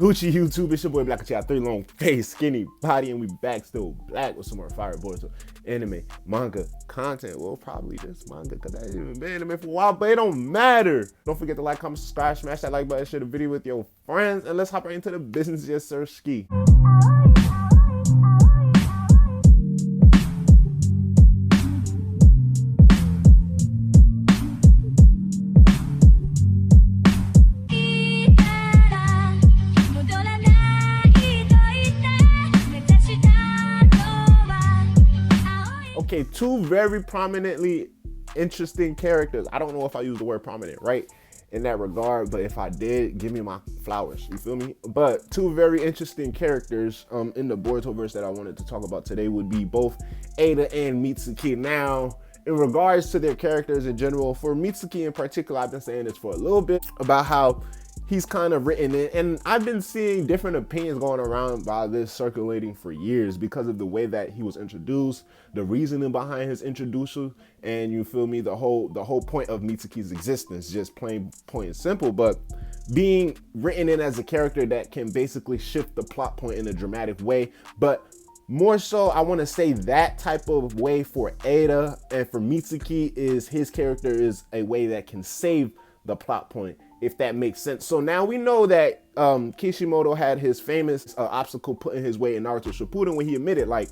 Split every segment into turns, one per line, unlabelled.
Gucci YouTube, it's your boy Black. Got 3 long face, skinny body, and we back still black with some more fire Boruto anime, manga, content. Well, probably just manga because I ain't even been anime for a while, but it don't matter. Don't forget to like, comment, subscribe, smash that like button, share the video with your friends, and let's hop right into the business. Yes, sir, ski. Okay, 2 very prominently interesting characters. I don't know if I use the word prominent right in that regard, but if I did, give me my flowers. You feel me? But 2 very interesting characters in the Boruto verse that I wanted to talk about today would be both Eida and Mitsuki. Now, in regards to their characters in general, for Mitsuki in particular, I've been saying this for a little bit about how he's kind of written in, and I've been seeing different opinions going around about this circulating for years because of the way that he was introduced, the reasoning behind his introduction, and you feel me, the whole point of Mitsuki's existence, just plain point and simple. But being written in as a character that can basically shift the plot point in a dramatic way, but more so, I want to say that type of way for Eida, and for Mitsuki is his character is a way that can save the plot point, if that makes sense. So now we know that Kishimoto had his famous obstacle put in his way in Naruto Shippuden when he admitted, like,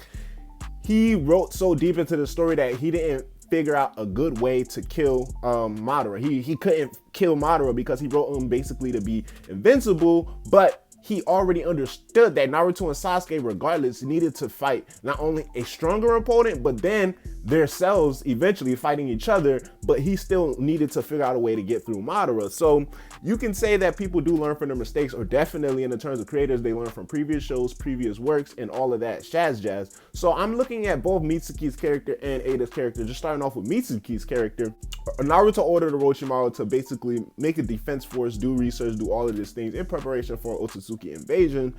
he wrote so deep into the story that he didn't figure out a good way to kill Madara. He couldn't kill Madara because he wrote him basically to be invincible, but he already understood that Naruto and Sasuke, regardless, needed to fight not only a stronger opponent, but then themselves eventually fighting each other, but he still needed to figure out a way to get through Madara. So you can say that people do learn from their mistakes, or definitely in the terms of creators, they learn from previous shows, previous works, and all of that jazz. So I'm looking at both Mitsuki's character and Eida's character. Just starting off with Mitsuki's character, Naruto ordered Orochimaru to basically make a defense force, do research, do all of these things in preparation for Otsutsuki invasion,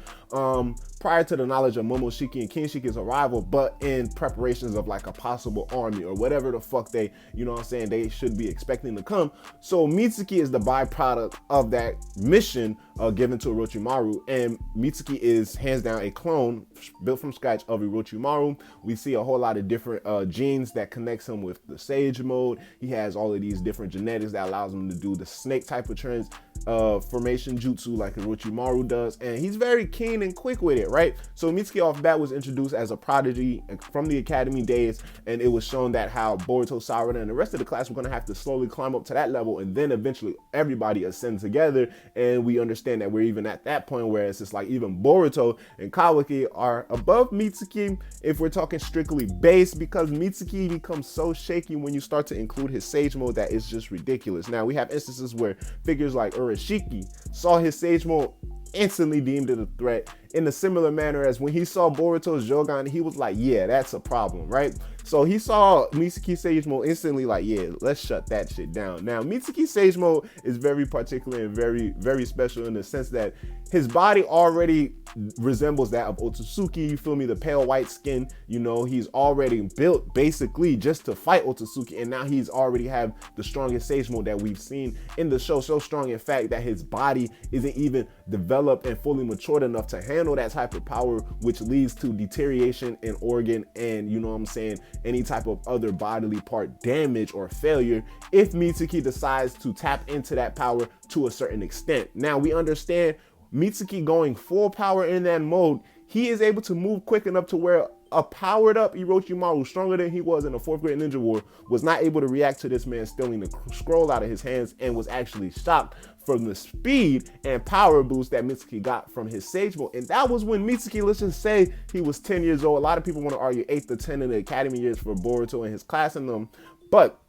prior to the knowledge of Momoshiki and Kinshiki's arrival, but in preparations of like a possible army or whatever the fuck they, you know what I'm saying, they should be expecting to come. So Mitsuki is the byproduct of that mission given to Orochimaru, and Mitsuki is hands down a clone built from scratch of Orochimaru. We see a whole lot of different genes that connects him with the Sage mode. He has all of these different genetics that allows him to do the snake type of transformation jutsu like Orochimaru does, and he's very keen and quick with it, right? So Mitsuki off bat was introduced as a prodigy from the academy days, and it was shown that how Boruto, Sarada, and the rest of the class were going to have to slowly climb up to that level, and then eventually everybody ascends together, and we understand that we're even at that point where it's just like even Boruto and Kawaki are above Mitsuki if we're talking strictly base, because Mitsuki becomes so shaky when you start to include his Sage mode that it's just ridiculous. Now we have instances where figures like Urashiki saw his Sage mode, instantly deemed it a threat, in a similar manner as when he saw Boruto's Jogan, he was like, yeah, that's a problem, right? So he saw Mitsuki's Sage mode, instantly like, yeah, let's shut that shit down. Now, Mitsuki's Sage mode is very particular and very, very special in the sense that his body already resembles that of Otsutsuki, you feel me, the pale white skin, you know, he's already built basically just to fight Otsutsuki, and now he's already have the strongest Sage mode that we've seen in the show, so strong in fact that his body isn't even developed and fully matured enough to handle that type of power, which leads to deterioration in organ and, you know what I'm saying, any type of other bodily part damage or failure if Mitsuki decides to tap into that power to a certain extent. Now we understand Mitsuki going full power in that mode, he is able to move quick enough to where a powered up Orochimaru, stronger than he was in the 4th grade ninja war, was not able to react to this man stealing the scroll out of his hands, and was actually shocked from the speed and power boost that Mitsuki got from his Sage mode. And that was when Mitsuki, let's just say he was 10 years old. A lot of people want to argue 8 to 10 in the academy years for Boruto and his class in them, but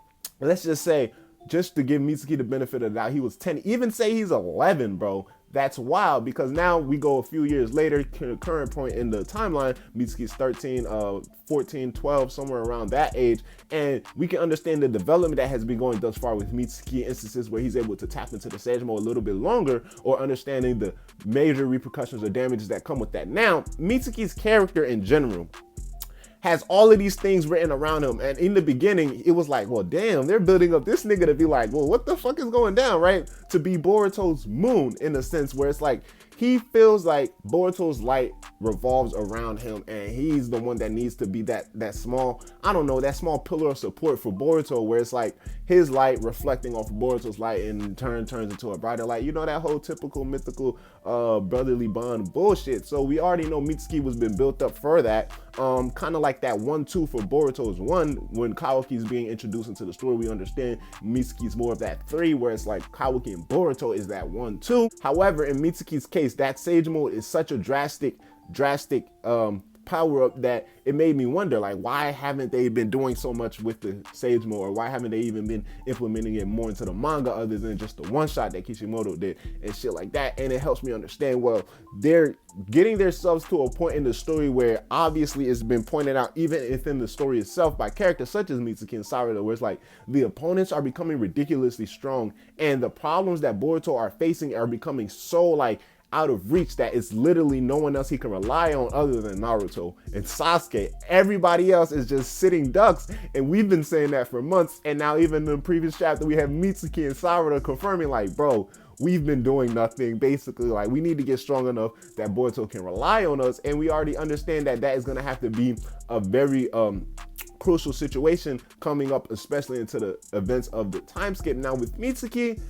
let's just say, just to give Mitsuki the benefit of the doubt, he was 10. Even say he's 11, bro. That's wild, because now we go a few years later to the current point in the timeline. Mitsuki's 13, 14, 12, somewhere around that age. And we can understand the development that has been going thus far with Mitsuki, instances where he's able to tap into the Sage mode a little bit longer, or understanding the major repercussions or damages that come with that. Now, Mitsuki's character in general has all of these things written around him. And in the beginning, it was like, well, damn, they're building up this nigga to be like, well, what the fuck is going down, right? To be Boruto's moon, in a sense where it's like, he feels like Boruto's light revolves around him, and he's the one that needs to be that small, I don't know, that small pillar of support for Boruto, where it's like his light reflecting off of Boruto's light and in turn turns into a brighter light. You know, that whole typical mythical brotherly bond bullshit. So we already know Mitsuki was been built up for that. Kind of like that 1-2 for Boruto's 1. When Kawaki's being introduced into the story, we understand Mitsuki's more of that 3, where it's like Kawaki and Boruto is that 1-2. However, in Mitsuki's case, that Sage Mode is such a drastic power up that it made me wonder, like, why haven't they been doing so much with the Sage Mode, or why haven't they even been implementing it more into the manga other than just the one shot that Kishimoto did and shit like that. And it helps me understand, well, they're getting themselves to a point in the story where obviously it's been pointed out even within the story itself by characters such as Mitsuki and Sarada, where it's like the opponents are becoming ridiculously strong, and the problems that Boruto are facing are becoming so like out of reach that it's literally no one else he can rely on other than Naruto and Sasuke. Everybody else is just sitting ducks, and we've been saying that for months. And now even in the previous chapter, we have Mitsuki and Sarada confirming, like, bro, we've been doing nothing. Basically, like, we need to get strong enough that Boruto can rely on us, and we already understand that that is going to have to be a very crucial situation coming up, especially into the events of the time skip. Now with Mitsuki,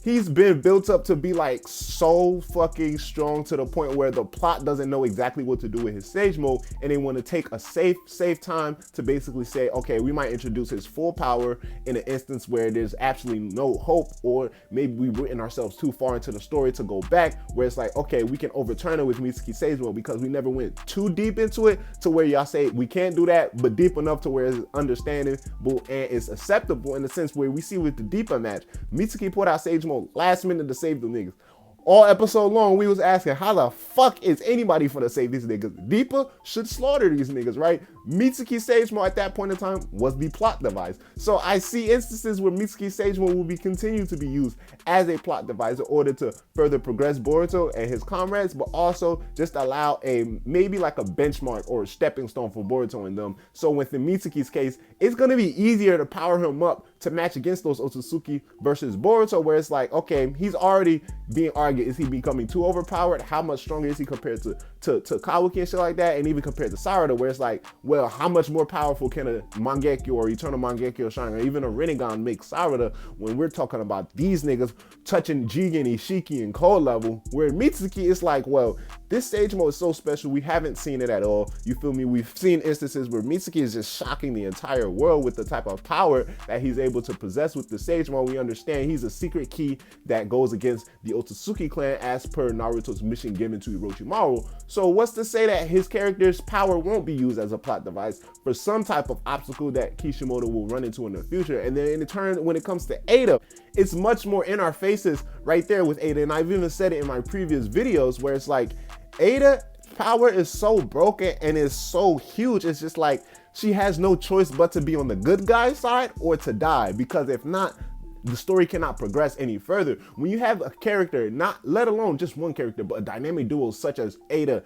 he's been built up to be like so fucking strong to the point where the plot doesn't know exactly what to do with his Sage Mode, and they want to take a safe time to basically say, okay, we might introduce his full power in an instance where there's absolutely no hope, or maybe we've written ourselves too far into the story to go back, where it's like, okay, we can overturn it with Mitsuki Sage Mode because we never went too deep into it to where y'all say we can't do that, but deep enough to where it's understandable and it's acceptable, in the sense where we see with the Deepa match, Mitsuki put out Sage Mode last minute to save the niggas. All episode long, we was asking, how the fuck is anybody finna save these niggas? Deepa should slaughter these niggas, right? Mitsuki Sage Mode at that point in time was the plot device. So I see instances where Mitsuki Sage Mode will be continued to be used as a plot device in order to further progress Boruto and his comrades, but also just allow a maybe like a benchmark or a stepping stone for Boruto and them. So within Mitsuki's case, it's gonna be easier to power him up to match against those Otsutsuki versus Boruto, where it's like, okay, he's already being argued, is he becoming too overpowered? How much stronger is he compared to Kawaki and shit like that? And even compared to Sarada, where it's like, well, how much more powerful can a Mangekyo or Eternal Mangekyo Sharingan or even a Rinnegan make Sarada, when we're talking about these niggas touching Jigen, Ishiki, and Cold level, where Mitsuki is like, well, this Sage Mode is so special, we haven't seen it at all. You feel me? We've seen instances where Mitsuki is just shocking the entire world with the type of power that he's able to possess with the Sage Mode. We understand he's a secret key that goes against the Otsutsuki clan as per Naruto's mission given to Orochimaru. So what's to say that his character's power won't be used as a plot device for some type of obstacle that Kishimoto will run into in the future? And then in turn, when it comes to Eida, it's much more in our faces right there with Eida. And I've even said it in my previous videos, where it's like, Eida's power is so broken and is so huge. It's just like she has no choice but to be on the good guy side or to die, because if not, the story cannot progress any further. When you have a character, not let alone just one character, but a dynamic duo such as Eida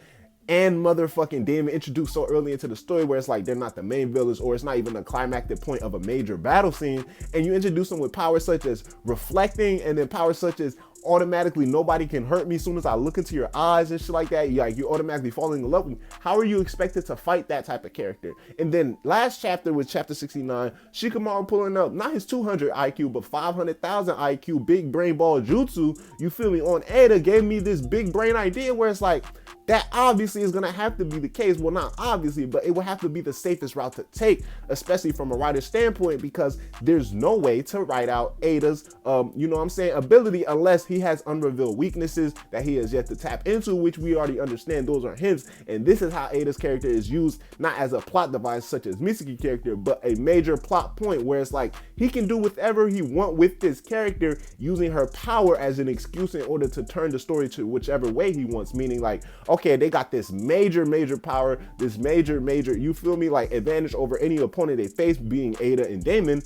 and motherfucking Damon introduced so early into the story, where it's like they're not the main villains, or it's not even a climactic point of a major battle scene, and you introduce them with powers such as reflecting, and then powers such as automatically nobody can hurt me as soon as I look into your eyes and shit like that, you're automatically falling in love with me. How are you expected to fight that type of character? And then last chapter was chapter 69, Shikamaru pulling up not his 200 IQ but 500,000 IQ big brain ball jutsu, you feel me, on Eida, gave me this big brain idea where it's like, that obviously is going to have to be the case. Well, not obviously, but it will have to be the safest route to take, especially from a writer's standpoint, because there's no way to write out Eida's, ability unless he has unrevealed weaknesses that he has yet to tap into, which we already understand those are hints. And this is how Eida's character is used, not as a plot device such as Mitsuki character, but a major plot point where it's like he can do whatever he wants with this character, using her power as an excuse in order to turn the story to whichever way he wants. Meaning like, okay, they got this major power, this major, you feel me, like advantage over any opponent they face, being Eida and Damon.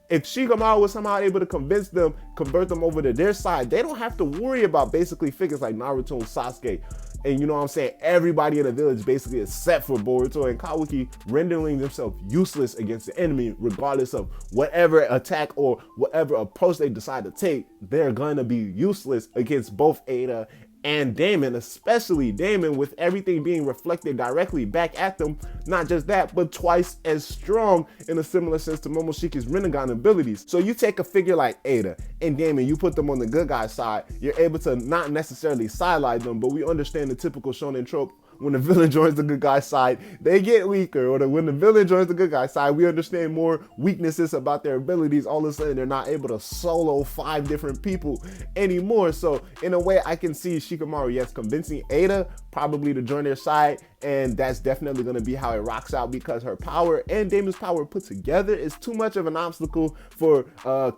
If Shikamaru was somehow able to convert them over to their side, they don't have to worry about basically figures like Naruto and Sasuke And you know what I'm saying? Everybody in the village basically except for Boruto and Kawaki rendering themselves useless against the enemy, regardless of whatever attack or whatever approach they decide to take. They're gonna be useless against both Eida and Damon, especially Damon, with everything being reflected directly back at them. Not just that, but twice as strong in a similar sense to Momoshiki's Rinnegan abilities. So you take a figure like Eida and Damon, you put them on the good guy side, you're able to not necessarily sidelight them, but we understand the typical shonen trope. When the villain joins the good guy's side, they get weaker. Or when the villain joins the good guy's side, we understand more weaknesses about their abilities. All of a sudden, they're not able to solo 5 different people anymore. So in a way, I can see Shikamaru, yes, convincing Eida probably to join their side. And that's definitely going to be how it rocks out, because her power and Damon's power put together is too much of an obstacle for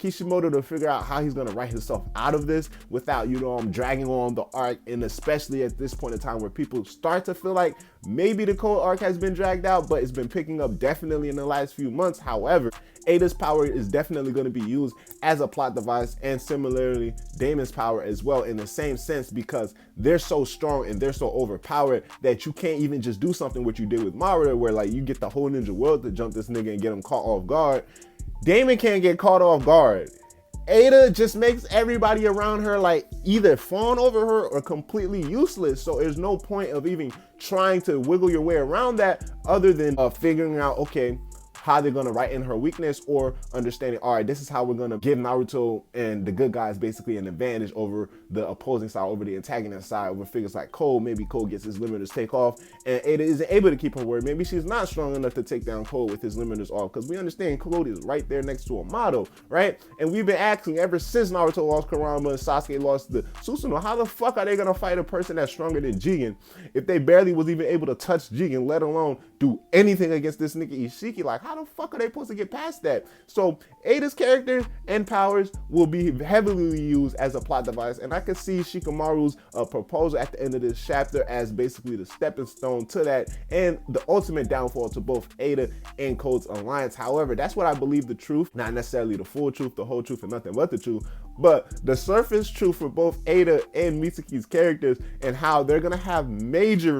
Kishimoto to figure out how he's going to write himself out of this without, dragging on the arc. And especially at this point in time where people start to feel like maybe the Code arc has been dragged out, but it's been picking up definitely in the last few months. However, Eida's power is definitely going to be used as a plot device, and similarly Damon's power as well, in the same sense, because they're so strong and they're so overpowered that you can't even just do something what you did with Madara, where like you get the whole ninja world to jump this nigga and get him caught off guard. Damon can't get caught off guard. Eida just makes everybody around her like either fawn over her or completely useless. So there's no point of even trying to wiggle your way around that, other than figuring out, okay, how they're gonna write in her weakness, or understanding, all right, this is how we're gonna give Naruto and the good guys basically an advantage over the opposing side, over the antagonist side, over figures like Cole. Maybe Cole gets his limiters take off and Eida isn't able to keep her word. Maybe she's not strong enough to take down Cole with his limiters off, because we understand Cole is right there next to Amato, right? And we've been asking ever since Naruto lost Kurama and Sasuke lost the Susanoo, how the fuck are they gonna fight a person that's stronger than Jigen if they barely was even able to touch Jigen, let alone do anything against this nigga Ishiki? Like, how the fuck are they supposed to get past that? So Eida's character and powers will be heavily used as a plot device, and I could see Shikamaru's proposal at the end of this chapter as basically the stepping stone to that, and the ultimate downfall to both Eida and Code's alliance. However, that's what I believe the truth, not necessarily the full truth, the whole truth, and nothing but the truth, but the surface truth for both Eida and Mitsuki's characters, and how they're gonna have major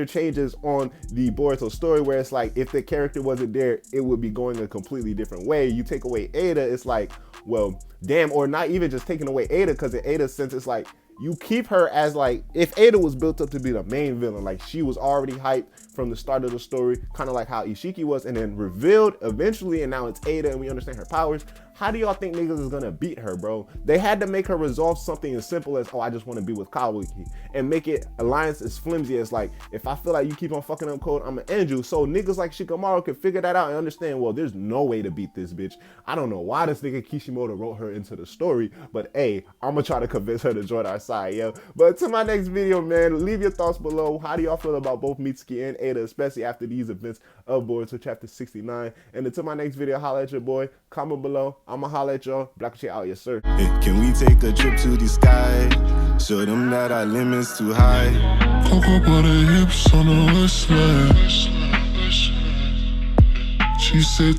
changes on the Boruto story, where it's like, if the character wasn't there, it would be going a completely different way. You take away Eida, it's like, well, damn. Or not even just taking away Eida, because in Eida's sense, it's like, you keep her as like, if Eida was built up to be the main villain, like she was already hyped from the start of the story, kind of like how Ishiki was, and then revealed eventually, and now it's Eida and we understand her powers. How do y'all think niggas is gonna beat her, bro? They had to make her resolve something as simple as, oh, I just want to be with Kawaki, and make it alliance as flimsy as like, if I feel like you keep on fucking up Code, I'm gonna end you. So niggas like Shikamaru could figure that out and understand, well, there's no way to beat this bitch. I don't know why this nigga Kishimoto wrote her into the story, but hey, I'm gonna try to convince her to join our side, yo. But to my next video, man, leave your thoughts below. How do y'all feel about both Mitsuki and Eida, especially after these events of Boruto chapter 69? And until my next video, holla at your boy. Comment below. I'ma holla at y'all. Black shit out, yes sir.
Hey, can we take a trip to the sky? Show them that our limit's too high. Cocoa butter hips on the west side. She said